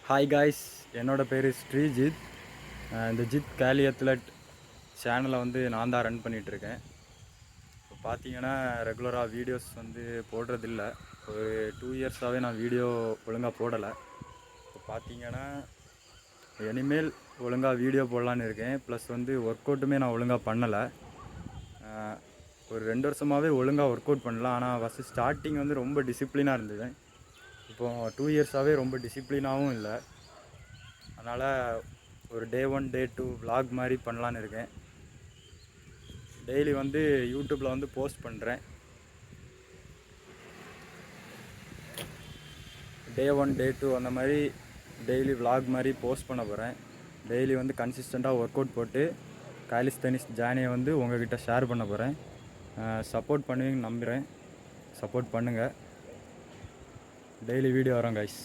Hi guys, என்னோட பேர் ஸ்ரீஜித். இந்த ஜித் கேலி அத்லட் சேனலை வந்து நான் தான் ரன் பண்ணிகிட்ருக்கேன். இப்போ பார்த்தீங்கன்னா ரெகுலராக வீடியோஸ் வந்து போடுறதில்ல. ஒரு 2 இயர்ஸாகவே நான் வீடியோ ஒழுங்காக போடலை. இப்போ பார்த்தீங்கன்னா இனிமேல் ஒழுங்காக வீடியோ போடலான்னு இருக்கேன். ப்ளஸ் வந்து ஒர்க் அவுட்டுமே நான் ஒழுங்காக பண்ணலை. ஒரு 2 வருஷமாகவே ஒழுங்காக ஒர்க் அவுட் பண்ணல. ஆனால் ஃபஸ்ட்டு ஸ்டார்டிங் வந்து ரொம்ப டிசிப்ளினாக இருந்தது. இப்போது 2 இயர்ஸாகவே ரொம்ப டிசிப்ளினாகவும் இல்லை. அதனால் ஒரு டே 1 டே 2 vlog மாதிரி பண்ணலான்னு இருக்கேன். டெய்லி வந்து யூடியூப்பில் வந்து போஸ்ட் பண்ணுறேன். டே 1 டே 2 அந்த மாதிரி டெய்லி vlog மாதிரி போஸ்ட் பண்ண போகிறேன். டெய்லி வந்து கன்சிஸ்டண்ட்டாக ஒர்க் அவுட் போட்டு காலிஸ்தெனிக்ஸ் ஜேர்னியை வந்து உங்கள்கிட்ட ஷேர் பண்ண போகிறேன். சப்போர்ட் பண்ணுவீங்கன்னு நம்புகிறேன். சப்போர்ட் பண்ணுங்கள். டெய்லி வீடியோ வரோம் கைஸ்.